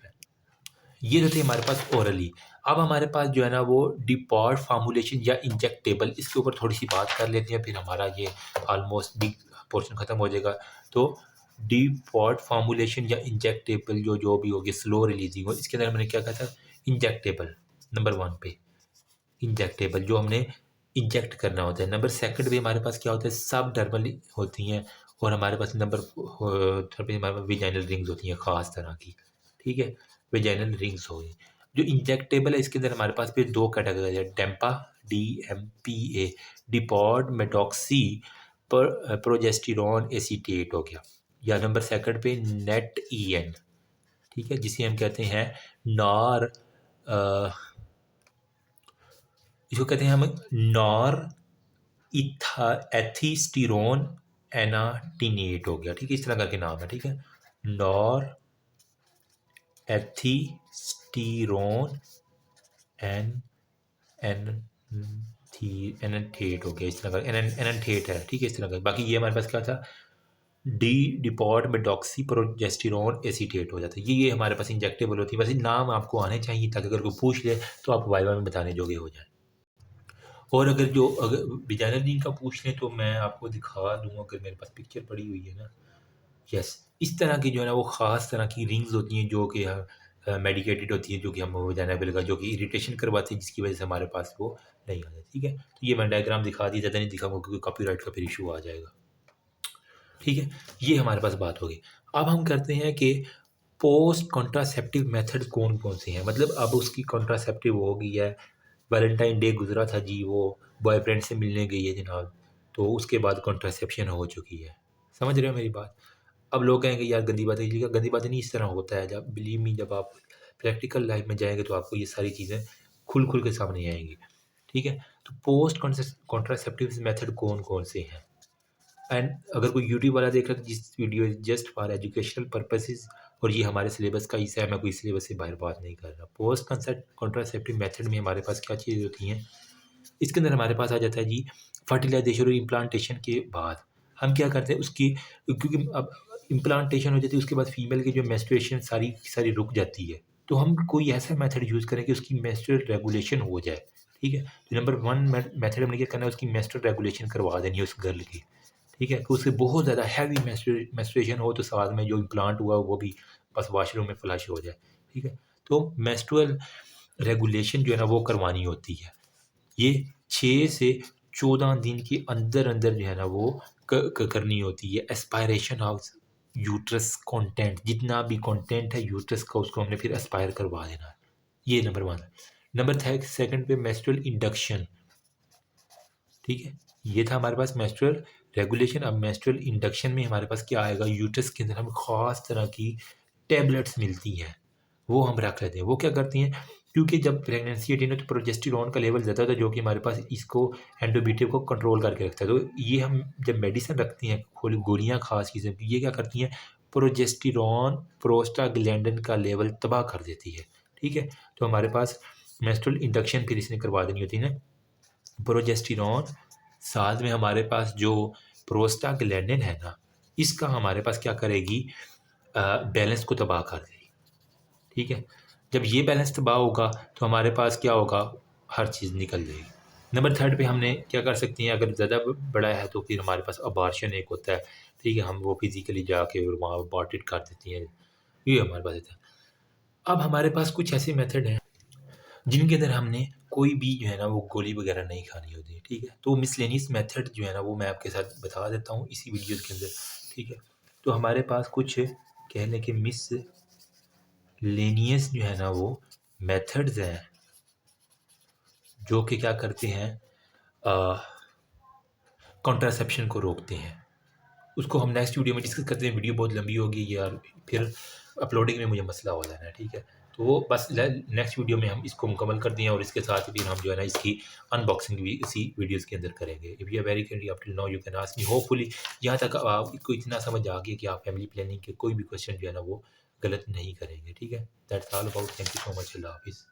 ये जो थे हमारे पास ओरली। अब हमारे पास जो है ना वो डिपॉट फार्मूलेशन या इंजेक्टेबल, इसके ऊपर थोड़ी सी बात कर लेते हैं, फिर हमारा ये ऑलमोस्ट बिग पोर्शन ख़त्म हो जाएगा। तो डिपॉट फार्मूलेशन या इंजेक्टेबल जो भी होगी, स्लो रिलीजिंग हो, इसके अंदर मैंने क्या कहा था, इंजेक्टेबल नंबर 1 पे, इंजेक्टेबल जो हमने इंजेक्ट करना होता है। नंबर सेकंड पे हमारे पास क्या होता है, सब डर्मल होती हैं, और हमारे पास नंबर थर्ड पे हमारे पास विजाइनल रिंग्स होती हैं ख़ास तरह की, ठीक है, वेजाइनल रिंग्स हो गई। जो इंजेक्टेबल है इसके अंदर हमारे पास फिर 2 कैटेगरी है, डेम्पा DMPA, डिपॉड मेटॉक्सी प्रोजेस्टेरॉन एसीटेट हो गया, या नंबर सेकंड पे नेट EN, ठीक है, जिसे हम कहते हैं नॉर इसको कहते हैं हम नॉर एथिस्टिरोन एनाटिनेट हो गया, ठीक है, इस तरह करके नाम है, ठीक है, नॉर एथिस्टिरोन एन एन थी एनथेट हो गया, इस तरह का एनथेट है, ठीक है, इस तरह का। बाकी ये हमारे पास क्या था, डिपॉट मेडॉक्सी प्रोजेस्टेरॉन एसीटेट हो जाता है, ये हमारे पास इंजेक्टेबल होती है। वैसे नाम आपको आने चाहिए ताकि अगर कोई पूछ ले तो आप वाइवा में बताने जोगे हो जाए। और अगर विजाइनल रिंग का पूछ लें तो मैं आपको दिखा दूँ, अगर मेरे पास पिक्चर पड़ी हुई है ना, यस, इस तरह की जो है ना वो ख़ास तरह की रिंग्स होती हैं जो कि मेडिकेटेड होती हैं, जो कि हम वजाइना का जो कि इरिटेशन करवाती हैं, जिसकी वजह से हमारे पास वो नहीं आता, ठीक है। तो ये मैं डायग्राम दिखा दी, ज़्यादा नहीं दिखाऊंगा क्योंकि कॉपीराइट का फिर इशू आ जाएगा, ठीक है। ये हमारे पास बात होगी। अब हम करते हैं कि पोस्ट कॉन्ट्रासेप्टिव मेथड कौन कौन से हैं, मतलब अब उसकी कॉन्ट्रासेप्टिव हो गई है, वैलेंटाइन डे गुजरा था जी, वो बॉयफ्रेंड से मिलने गई है जनाब, तो उसके बाद कॉन्ट्रासेप्शन हो चुकी है, समझ रहे हो मेरी बात। अब लोग कहेंगे यार गंदी बातें लीजिएगा, गंदी बातें नहीं, इस तरह होता है, जब बिलीव मी जब आप प्रैक्टिकल लाइफ में जाएंगे तो आपको ये सारी चीज़ें खुल खुल के सामने आएंगी, ठीक है। तो पोस्ट कॉन्ट्रासेप्टिव मेथड कौन कौन से हैं, एंड अगर कोई यूट्यूब वाला देख रहा है तो जिस video just for educational purposes, और ये हमारे सिलेबस का हिस्सा है, मैं कोई सिलेबस से बाहर बात नहीं कर रहा। पोस्ट कॉन्ट्रासेप्टिव मेथड में हमारे पास क्या चीज़ें होती हैं, इसके अंदर हमारे पास आ जाता है जी फर्टिलाइजेशन और इम्प्लांटेशन के बाद हम क्या करते हैं उसकी, क्योंकि अब इम्प्लांटेशन हो जाती है उसके बाद फीमेल की जो मेंस्ट्रुएशन सारी सारी रुक जाती है, तो हम कोई ऐसा मेथड यूज़ करें कि उसकी मेंस्ट्रुअल रेगुलेशन हो जाए, ठीक है। तो नंबर 1 मेथड हमने क्या करना है, उसकी मेंस्ट्रुअल रेगुलेशन करवा देनी है उस गर्ल की, ठीक है, कि उससे बहुत ज़्यादा हैवी मेंस्ट्रुएशन हो तो साथ में जो इम्प्लांट हुआ वो भी बस वॉशरूम में फ्लश हो जाए, ठीक है। तो मेंस्ट्रुअल रेगुलेशन जो है ना वो करवानी होती है, ये 6 से 14 दिन के अंदर अंदर जो है ना वो करनी होती है। एस्पायरेशन ऑफ यूट्रस कंटेंट, जितना भी कंटेंट है यूट्रस का उसको हमने फिर एस्पायर करवा देना है, ये नंबर 1। नंबर सेकंड पे मेंस्ट्रुअल इंडक्शन, ठीक है, ये था हमारे पास मेंस्ट्रुअल रेगुलेशन। अब मेंस्ट्रुअल इंडक्शन में हमारे पास क्या आएगा, यूट्रस के अंदर हमें ख़ास तरह की टैबलेट्स मिलती हैं, वो हम रख लेते हैं। वो क्या करती हैं, क्योंकि जब प्रेगनेंसी होती है ना तो प्रोजेस्टेरॉन का लेवल ज़्यादा होता है जो कि हमारे पास इसको एंडोमेट्रियम को कंट्रोल करके रखता है। तो ये हम जब मेडिसिन रखती हैं गोलियाँ खास किस्म की, ये क्या करती हैं, प्रोजेस्टेरॉन प्रोस्टाग्लैंडिन का लेवल तबाह कर देती है, ठीक है। तो हमारे पास मेंस्ट्रुअल इंडक्शन फिर इसने करवा देनी होती है ना, प्रोजेस्टेरॉन साथ में हमारे पास जो प्रोस्टाग्लैंडिन है ना, इसका हमारे पास क्या करेगी, बैलेंस को तबाह कर देगी, ठीक है। जब ये बैलेंस तबाह होगा तो हमारे पास क्या होगा, हर चीज़ निकल जाएगी। नंबर थर्ड पे हमने क्या कर सकते हैं, अगर ज़्यादा बड़ा है तो फिर हमारे पास अबॉर्शन एक होता है, ठीक है, हम वो फिज़िकली जाके और वहाँ अबॉर्टेड कर देती हैं, ये हमारे पास होता है। अब हमारे पास कुछ ऐसे मेथड हैं जिनके अंदर हमने कोई भी जो है ना वो गोली वगैरह नहीं खानी होती है, ठीक है। तो मिसलेनियस मेथड जो है ना वो मैं आपके साथ बता देता हूँ इसी वीडियो के अंदर, ठीक है। तो हमारे पास कुछ कह लें कि मिसलेनियस जो है ना वो मेथड्स हैं जो कि क्या करते हैं, कॉन्ट्रासेप्शन को रोकते हैं। उसको हम नेक्स्ट वीडियो में डिस्कस करते हैं, वीडियो बहुत लंबी होगी यार, फिर अपलोडिंग में मुझे मसला हो जाना है, ठीक है। तो वो बस नेक्स्ट वीडियो में हम इसको मुकम्मल कर दिए और इसके साथ ही फिर हम जो है ना इसकी अनबॉक्सिंग भी इसी वीडियोस के अंदर करेंगे। If you are very candy up till now you can ask me, hopefully यहाँ तक आपको इतना समझ आ गया कि आप फैमिली प्लानिंग के कोई भी क्वेश्चन जो है ना वो गलत नहीं करेंगे। ठीक है, that's all about, thank you so much, अल्लाह हाफिज़।